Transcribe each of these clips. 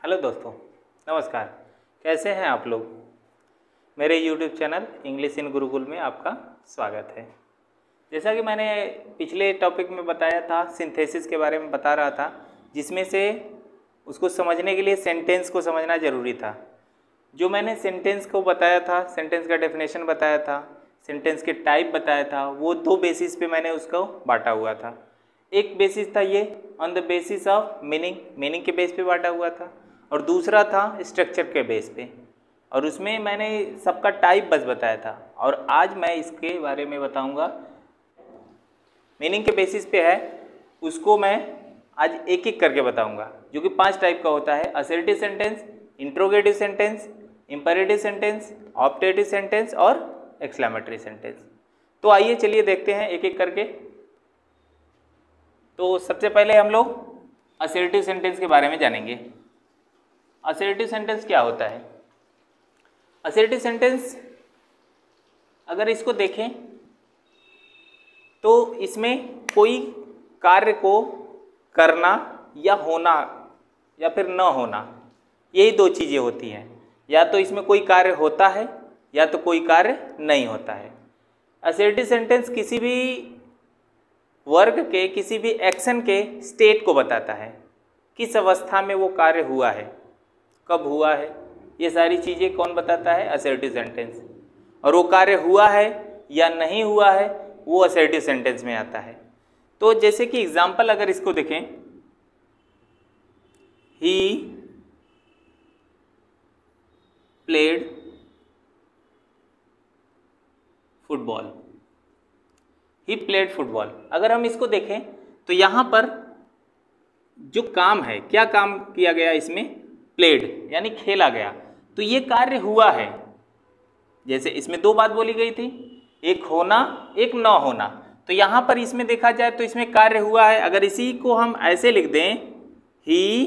Hello दोस्तों, नमस्कार। कैसे हैं आप लोग? मेरे YouTube channel English in Gurukul में आपका स्वागत है। जैसा कि मैंने पिछले टॉपिक में बताया था, सिंथेसिस के बारे में बता रहा था, जिसमें से उसको समझने के लिए सेंटेंस को समझना ज़रूरी था। जो मैंने सेंटेंस को बताया था, सेंटेंस का डेफिनेशन बताया था, सेंटेंस के टाइप बताया था, वो दो बेसिस पे मैंने उसको बांटा हुआ था। एक बेसिस था ये on the basis of meaning के बेस पे बांटा हुआ था, और दूसरा था स्ट्रक्चर के बेस पे, और उसमें मैंने सबका टाइप बस बताया था। और आज मैं इसके बारे में बताऊंगा, मीनिंग के बेसिस पे है, उसको मैं आज एक एक करके बताऊंगा, जो कि 5 टाइप का होता है: assertive sentence, interrogative sentence, imperative sentence, optative sentence और एक्सक्लेमेटरी सेंटेंस। तो आइए चलिए देखते हैं एक एक करके। तो सबसे पहले हम लोग असर्टिव सेंटेंस के बारे में जानेंगे। असर्टिव सेंटेंस क्या होता है? असर्टिव सेंटेंस अगर इसको देखें तो इसमें कोई कार्य को करना या होना या फिर न होना, यही दो चीज़ें होती हैं। या तो इसमें कोई कार्य होता है या तो कोई कार्य नहीं होता है। असर्टिव सेंटेंस किसी भी वर्ग के, किसी भी एक्शन के स्टेट को बताता है, किस अवस्था में वो कार्य हुआ है, कब हुआ है, ये सारी चीज़ें कौन बताता है? Assertive sentence. और वो कार्य हुआ है या नहीं हुआ है, वो असर्टिव सेंटेंस में आता है। तो जैसे कि एग्जाम्पल अगर इसको देखें, he played football, he played football. अगर हम इसको देखें तो यहाँ पर जो काम है, क्या काम किया गया इसमें? प्लेड यानी खेला गया, तो ये कार्य हुआ है। जैसे इसमें दो बात बोली गई थी, एक होना एक न होना, तो यहाँ पर इसमें देखा जाए तो इसमें कार्य हुआ है। अगर इसी को हम ऐसे लिख दें, he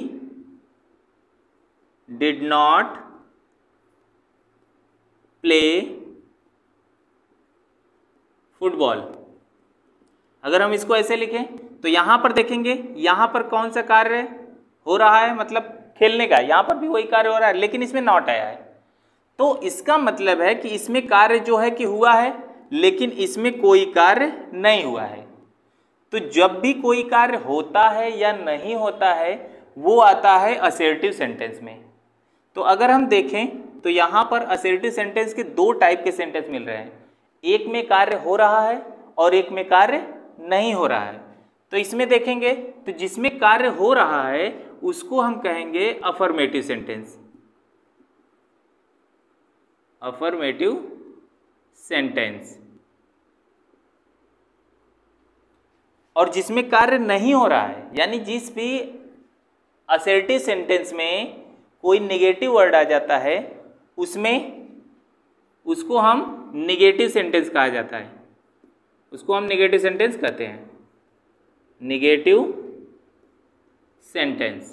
did not play football, अगर हम इसको ऐसे लिखें तो यहाँ पर देखेंगे, यहाँ पर कौन सा कार्य हो रहा है, मतलब खेलने का। यहाँ पर भी वही कार्य हो रहा है, लेकिन इसमें नॉट आया है। तो इसका मतलब है कि इसमें कार्य जो है कि हुआ है, लेकिन इसमें कोई कार्य नहीं हुआ है। तो जब भी कोई कार्य होता है या नहीं होता है, वो आता है असर्टिव सेंटेंस में। तो अगर हम देखें तो यहाँ पर असर्टिव सेंटेंस के दो टाइप के सेंटेंस मिल रहे हैं। एक में कार्य हो रहा है और एक में कार्य नहीं हो रहा है। तो इसमें देखेंगे तो जिसमें कार्य हो रहा है उसको हम कहेंगे अफर्मेटिव सेंटेंस, अफर्मेटिव सेंटेंस। और जिसमें कार्य नहीं हो रहा है, यानी जिस भी असर्टिव सेंटेंस में कोई नेगेटिव वर्ड आ जाता है, उसमें उसको हम नेगेटिव सेंटेंस कहा जाता है, उसको हम नेगेटिव सेंटेंस कहते हैं, नेगेटिव सेंटेंस।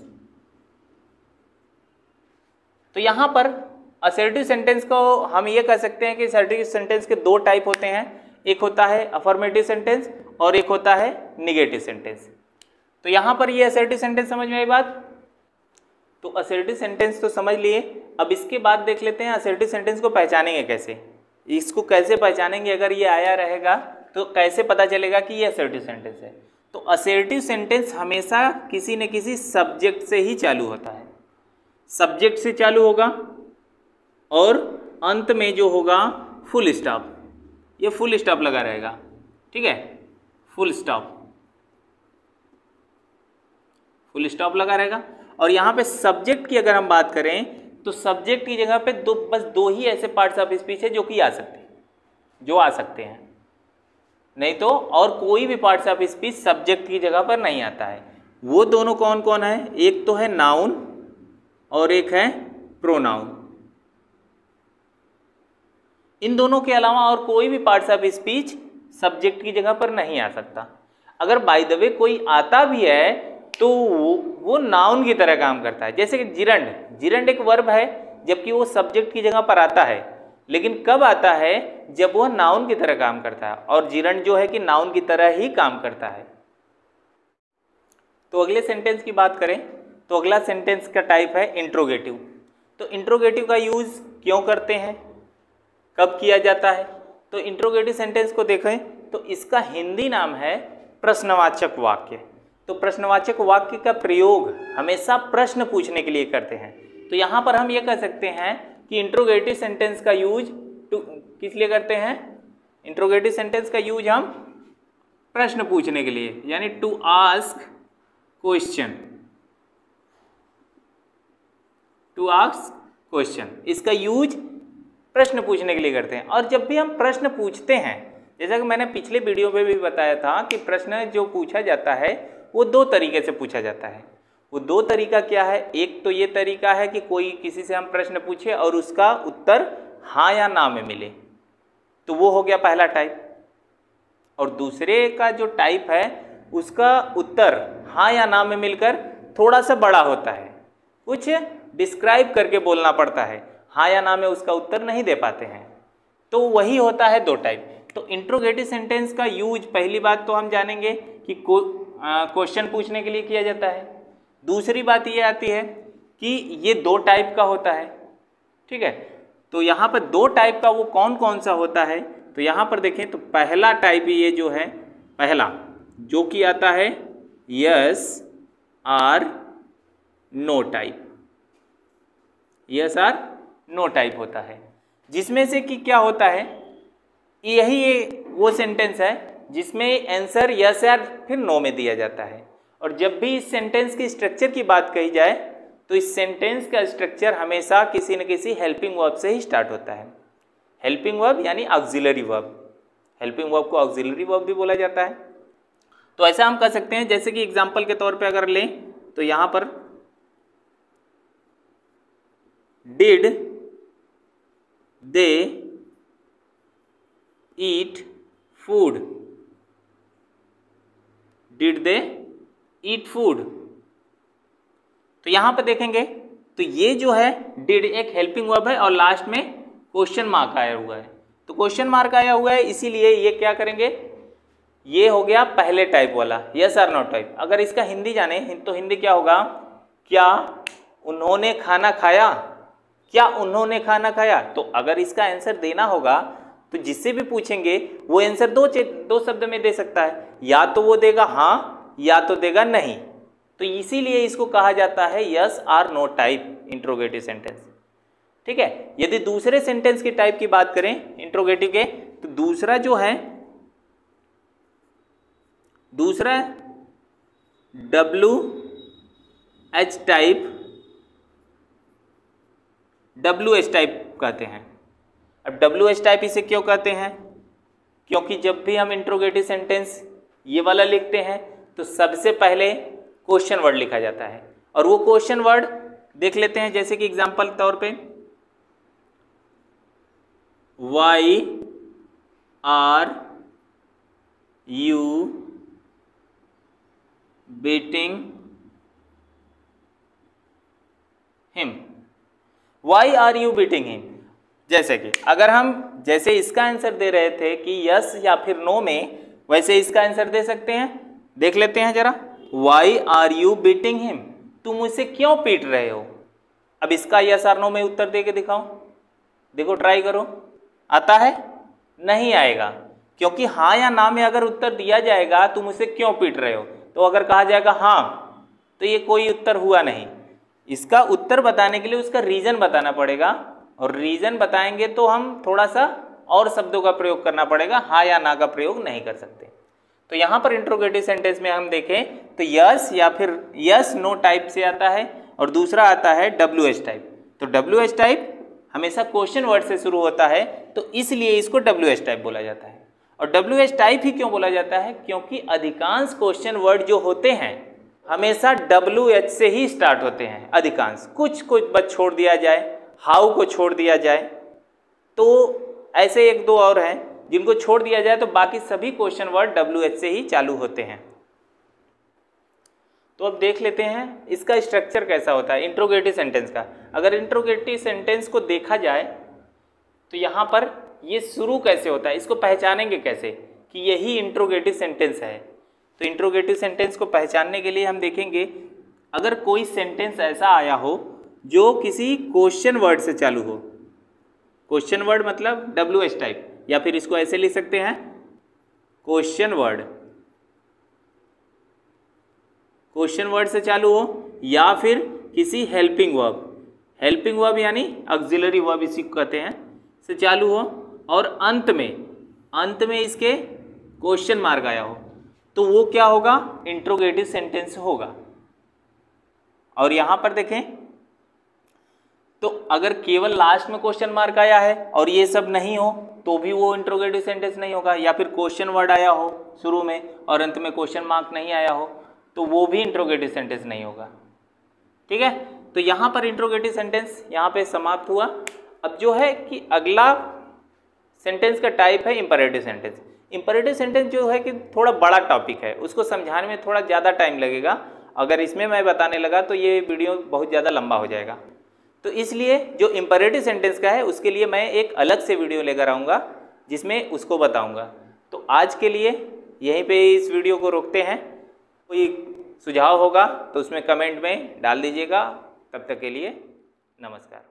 तो यहाँ पर असर्टिव सेंटेंस को हम ये कह सकते हैं कि असर्टिव सेंटेंस के दो टाइप होते हैं, एक होता है अफर्मेटिव सेंटेंस और एक होता है नेगेटिव सेंटेंस। तो यहाँ पर ये असर्टिव सेंटेंस समझ में आई बात? तो असर्टिव सेंटेंस तो समझ लिए। अब इसके बाद देख लेते हैं असर्टिव सेंटेंस को पहचानेंगे कैसे। इसको कैसे पहचानेंगे? अगर ये आया रहेगा तो कैसे पता चलेगा कि ये असर्टिव सेंटेंस है? तो असर्टिव सेंटेंस हमेशा किसी न किसी सब्जेक्ट से ही चालू होता है, सब्जेक्ट से चालू होगा और अंत में जो होगा फुल स्टॉप, ये फुल स्टॉप लगा रहेगा, ठीक है, फुल स्टॉप, फुल स्टॉप लगा रहेगा। और यहाँ पे सब्जेक्ट की अगर हम बात करें तो सब्जेक्ट की जगह पे बस दो ही ऐसे पार्ट्स ऑफ स्पीच है जो कि आ सकते हैं, नहीं तो और कोई भी पार्ट्स ऑफ स्पीच सब्जेक्ट की जगह पर नहीं आता है। वो दोनों कौन कौन है? एक तो है नाउन और एक है प्रोनाउन। इन दोनों के अलावा और कोई भी पार्ट्स ऑफ स्पीच सब्जेक्ट की जगह पर नहीं आ सकता। अगर बाय द वे कोई आता भी है तो वो नाउन की तरह काम करता है। जैसे कि जिरंड एक वर्ब है, जबकि वो सब्जेक्ट की जगह पर आता है, लेकिन कब आता है? जब वह नाउन की तरह काम करता है, और जिरंड जो है कि नाउन की तरह ही काम करता है। तो अगले सेंटेंस की बात करें तो अगला सेंटेंस का टाइप है इंट्रोगेटिव। तो इंट्रोगेटिव का यूज क्यों करते हैं, कब किया जाता है? तो इंट्रोगेटिव सेंटेंस को देखें तो इसका हिंदी नाम है प्रश्नवाचक वाक्य। तो प्रश्नवाचक वाक्य का प्रयोग हमेशा प्रश्न पूछने के लिए करते हैं। तो यहाँ पर हम ये कह सकते हैं कि इंट्रोगेटिव सेंटेंस का यूज किस लिए करते हैं? इंट्रोगेटिव सेंटेंस का यूज हम प्रश्न पूछने के लिए, यानी to ask question, to ask question, इसका यूज प्रश्न पूछने के लिए करते हैं। और जब भी हम प्रश्न पूछते हैं, जैसा कि मैंने पिछले वीडियो में भी बताया था कि प्रश्न जो पूछा जाता है वो दो तरीके से पूछा जाता है। वो दो तरीका क्या है? एक तो ये तरीका है कि कोई किसी से हम प्रश्न पूछे और उसका उत्तर हाँ या ना में मिले, तो वो हो गया पहला टाइप। और दूसरे का जो टाइप है उसका उत्तर हाँ या ना में मिलकर थोड़ा सा बड़ा होता है, कुछ डिस्क्राइब करके बोलना पड़ता है, हाँ या ना में उसका उत्तर नहीं दे पाते हैं। तो वही होता है दो टाइप। तो इंट्रोगेटिव सेंटेंस का यूज पहली बात तो हम जानेंगे कि क्वेश्चन पूछने के लिए किया जाता है। दूसरी बात ये आती है कि ये दो टाइप का होता है, ठीक है। तो यहाँ पर दो टाइप का वो कौन कौन सा होता है? तो यहाँ पर देखें तो पहला टाइप ये जो है, पहला जो कि आता है yes or no type, yes or no type होता है, जिसमें से कि क्या होता है, यही ये वो सेंटेंस है जिसमें आंसर यस या फिर नो में दिया जाता है। और जब भी इस सेंटेंस की स्ट्रक्चर की बात कही जाए तो इस सेंटेंस का स्ट्रक्चर हमेशा किसी न किसी हेल्पिंग वर्ब से ही स्टार्ट होता है। हेल्पिंग वर्ब यानी ऑक्सिलरी वर्ब, हेल्पिंग वर्ब को ऑक्सिलरी वर्ब भी बोला जाता है। तो ऐसा हम कर सकते हैं, जैसे कि एग्जाम्पल के तौर पे अगर लें तो यहाँ पर did they eat food, did they eat food. तो यहां पर देखेंगे तो ये जो है डिड एक हेल्पिंग वर्ब है और लास्ट में क्वेश्चन मार्क आया हुआ है। तो क्वेश्चन मार्क आया हुआ है, इसीलिए ये क्या करेंगे, ये हो गया पहले टाइप वाला यस आर नो टाइप। अगर इसका हिंदी जाने तो हिंदी क्या होगा, क्या उन्होंने खाना खाया, क्या उन्होंने खाना खाया। तो अगर इसका आंसर देना होगा तो जिससे भी पूछेंगे वो आंसर दो शब्द में दे सकता है, या तो वो देगा हाँ या तो देगा नहीं। तो इसीलिए इसको कहा जाता है yes or no type interrogative sentence, ठीक है। यदि दूसरे सेंटेंस की टाइप की बात करें इंट्रोगेटिव के, तो दूसरा जो है, दूसरा WH टाइप, WH टाइप कहते हैं। अब WH टाइप इसे क्यों कहते हैं? क्योंकि जब भी हम इंट्रोगेटिव सेंटेंस ये वाला लिखते हैं तो सबसे पहले क्वेश्चन वर्ड लिखा जाता है। और वो क्वेश्चन वर्ड देख लेते हैं, जैसे कि एग्जांपल के तौर पे why are you beating him, why are you beating him. जैसे कि अगर हम जैसे इसका आंसर दे रहे थे कि यस या फिर नो में, वैसे इसका आंसर दे सकते हैं। देख लेते हैं जरा, why are you beating him, तुम उसे क्यों पीट रहे हो। अब इसका यस आर नो में उत्तर दे के दिखाओ, देखो ट्राई करो, आता है? नहीं आएगा, क्योंकि हाँ या ना में अगर उत्तर दिया जाएगा तुम उसे क्यों पीट रहे हो, तो अगर कहा जाएगा हाँ तो ये कोई उत्तर हुआ नहीं। इसका उत्तर बताने के लिए उसका रीजन बताना पड़ेगा, और रीजन बताएंगे तो हम थोड़ा सा और शब्दों का प्रयोग करना पड़ेगा, हाँ या ना का प्रयोग नहीं कर सकते। तो यहाँ पर इंट्रोगेटिव सेंटेंस में हम देखें तो यस या फिर यस नो टाइप से आता है, और दूसरा आता है WH टाइप। तो WH टाइप हमेशा क्वेश्चन वर्ड से शुरू होता है, तो इसलिए इसको WH टाइप बोला जाता है। और WH टाइप ही क्यों बोला जाता है, क्योंकि अधिकांश क्वेश्चन वर्ड जो होते हैं हमेशा WH से ही स्टार्ट होते हैं। अधिकांश, कुछ बस छोड़ दिया जाए, हाउ को छोड़ दिया जाए, तो ऐसे एक दो और हैं जिनको छोड़ दिया जाए तो बाकी सभी क्वेश्चन वर्ड WH से ही चालू होते हैं। तो अब देख लेते हैं इसका स्ट्रक्चर कैसा होता है इंट्रोगेटिव सेंटेंस का। अगर इंट्रोगेटिव सेंटेंस को देखा जाए तो यहाँ पर ये शुरू कैसे होता है, इसको पहचानेंगे कैसे कि यही इंट्रोगेटिव सेंटेंस है। तो इंट्रोगेटिव सेंटेंस को पहचानने के लिए हम देखेंगे अगर कोई सेंटेंस ऐसा आया हो जो किसी क्वेश्चन वर्ड से चालू हो, क्वेश्चन वर्ड मतलब WH टाइप, या फिर इसको ऐसे लिख सकते हैं क्वेश्चन वर्ड, क्वेश्चन वर्ड से चालू हो, या फिर किसी हेल्पिंग वर्ब, हेल्पिंग वर्ब यानी ऑक्सिलरी वर्ब इसी को कहते हैं, से चालू हो, और अंत में इसके क्वेश्चन मार्क आया हो, तो वो क्या होगा, इंट्रोगेटिव सेंटेंस होगा। और यहां पर देखें तो अगर केवल लास्ट में क्वेश्चन मार्क आया है और ये सब नहीं हो तो भी वो इंट्रोगेटिव सेंटेंस नहीं होगा, या फिर क्वेश्चन वर्ड आया हो शुरू में और अंत में क्वेश्चन मार्क नहीं आया हो तो वो भी इंट्रोगेटिव सेंटेंस नहीं होगा। ठीक है, तो यहाँ पर इंट्रोगेटिव सेंटेंस यहाँ पे समाप्त हुआ। अब जो है कि अगला सेंटेंस का टाइप है इंपरेटिव सेंटेंस। इंपरेटिव सेंटेंस जो है कि थोड़ा बड़ा टॉपिक है, उसको समझाने में थोड़ा ज़्यादा टाइम लगेगा। अगर इसमें मैं बताने लगा तो ये वीडियो बहुत ज़्यादा लंबा हो जाएगा, तो इसलिए जो इंपरेटिव सेंटेंस का है उसके लिए मैं एक अलग से वीडियो लेकर आऊँगा जिसमें उसको बताऊँगा। तो आज के लिए यहीं पे इस वीडियो को रोकते हैं। कोई सुझाव होगा तो उसमें कमेंट में डाल दीजिएगा। तब तक के लिए नमस्कार।